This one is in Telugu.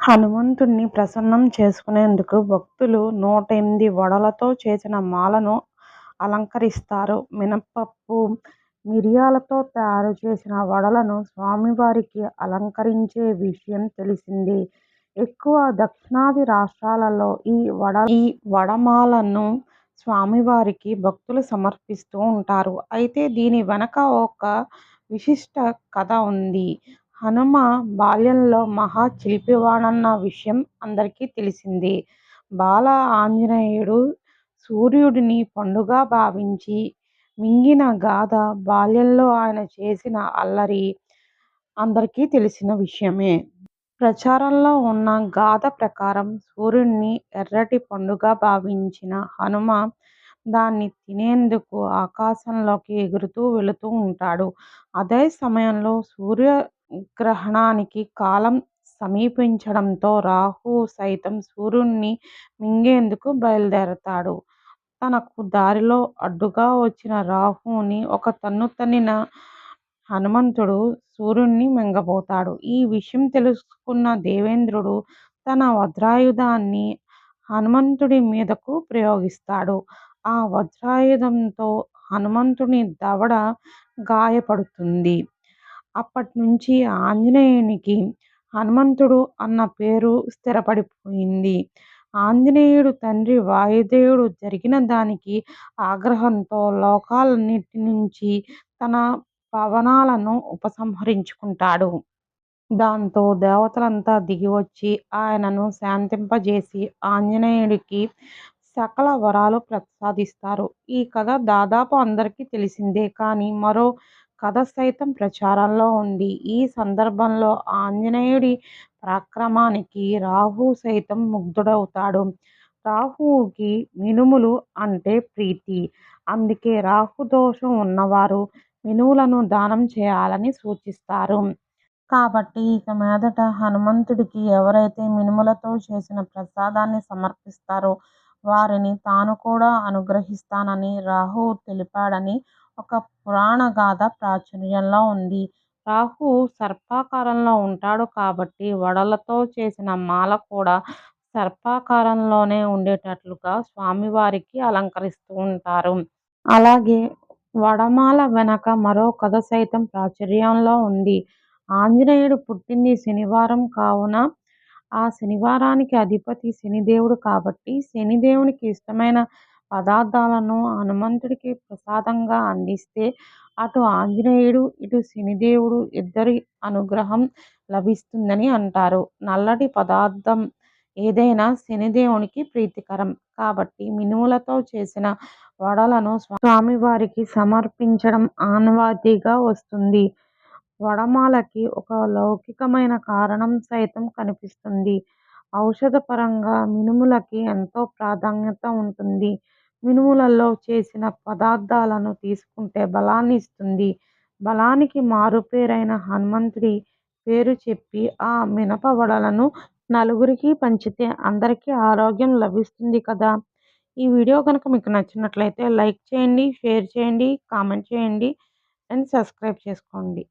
హనుమంతుడిని ప్రసన్నం చేసుకునేందుకు భక్తులు 108 వడలతో చేసిన మాలను అలంకరిస్తారు. మినపప్పు, మిరియాలతో తయారు చేసిన వడలను స్వామివారికి అలంకరించే విషయం తెలిసిందే. ఎక్కువ దక్షిణాది రాష్ట్రాలలో ఈ వడమాలను స్వామివారికి భక్తులు సమర్పిస్తూ ఉంటారు. అయితే దీని వెనక ఒక విశిష్ట కథ ఉంది. హనుమ బాల్యంలో మహా చిలిపివాడన్న విషయం అందరికీ తెలిసిందే. బాల ఆంజనేయుడు సూర్యుడిని పండుగా భావించి మింగిన గాథ, బాల్యంలో ఆయన చేసిన అల్లరి అందరికీ తెలిసిన విషయమే. ప్రచారంలో ఉన్న గాథ ప్రకారం సూర్యుడిని ఎర్రటి పండుగా భావించిన హనుమ దాన్ని తినేందుకు ఆకాశంలోకి ఎగురుతూ వెళుతూ ఉంటాడు. అదే సమయంలో సూర్యగ్రహణానికి కాలం సమీపించడంతో రాహువు సైతం సూర్యుడిని మింగేందుకు బయలుదేరతాడు. తనకు దారిలో అడ్డుగా వచ్చిన రాహువుని ఒక తన్ను తన్నిన హనుమంతుడు సూర్యుడిని మింగబోతాడు. ఈ విషయం తెలుసుకున్న దేవేంద్రుడు తన వజ్రాయుధాన్ని హనుమంతుడి మీదకు ప్రయోగిస్తాడు. ఆ వజ్రాయుధంతో హనుమంతుని దవడ గాయపడుతుంది. అప్పట్నుంచి ఆంజనేయునికి హనుమంతుడు అన్న పేరు స్థిరపడిపోయింది. ఆంజనేయుడు తండ్రి వాయుదేవుడు జరిగిన దానికి ఆగ్రహంతో లోకాలన్నిటి నుంచి తన పవనాలను ఉపసంహరించుకుంటాడు. దాంతో దేవతలంతా దిగివచ్చి ఆయనను శాంతింపజేసి ఆంజనేయుడికి సకల వరాలు ప్రసాదిస్తారు. ఈ కథ దాదాపు అందరికీ తెలిసిందే. కానీ మరో కథ సైతం ప్రచారంలో ఉంది. ఈ సందర్భంలో ఆంజనేయుడి పరాక్రమానికి రాహువు సైతం ముగ్ధుడవుతాడు. రాహువుకి మినుములు అంటే ప్రీతి. అందుకే రాహు దోషం ఉన్నవారు మినుములను దానం చేయాలని సూచిస్తారు. కాబట్టి ఇక మీదట హనుమంతుడికి ఎవరైతే మినుములతో చేసిన ప్రసాదాన్ని సమర్పిస్తారో వారిని తాను కూడా అనుగ్రహిస్తానని రాహువు తెలిపాడని ఒక పురాణ గాథ ప్రాచుర్యంలో ఉంది. రాహువు సర్పాకారంలో ఉంటాడు కాబట్టి వడలతో చేసిన మాల కూడా సర్పాకారంలోనే ఉండేటట్లుగా స్వామివారికి అలంకరిస్తూ ఉంటారు. అలాగే వడమాల వెనక మరో కథ సైతం ప్రాచుర్యంలో ఉంది. ఆంజనేయుడు పుట్టింది శనివారం కావున ఆ శనివారానికి అధిపతి శనిదేవుడు కాబట్టి శనిదేవునికి ఇష్టమైన పదార్థాలను హనుమంతుడికి ప్రసాదంగా అందిస్తే అటు ఆంజనేయుడు, ఇటు శనిదేవుడు ఇద్దరి అనుగ్రహం లభిస్తుందని అంటారు. నల్లటి పదార్థం ఏదైనా శనిదేవునికి ప్రీతికరం కాబట్టి మినుములతో చేసిన వడలను స్వామివారికి సమర్పించడం ఆనవాయితీగా వస్తుంది. వడమాలకి ఒక లౌకికమైన కారణం సైతం కనిపిస్తుంది. ఔషధపరంగా మినుములకి ఎంతో ప్రాధాన్యత ఉంటుంది. మినుములలో చేసిన పదార్థాలను తీసుకుంటే బలాన్ని ఇస్తుంది. బలానికి మారుపేరైన హనుమంతుడి పేరు చెప్పి ఆ మినప వడలను నలుగురికి పంచితే అందరికీ ఆరోగ్యం లభిస్తుంది కదా. ఈ వీడియో కనుక మీకు నచ్చినట్లయితే లైక్ చేయండి, షేర్ చేయండి, కామెంట్ చేయండి అండ్ సబ్స్క్రైబ్ చేసుకోండి.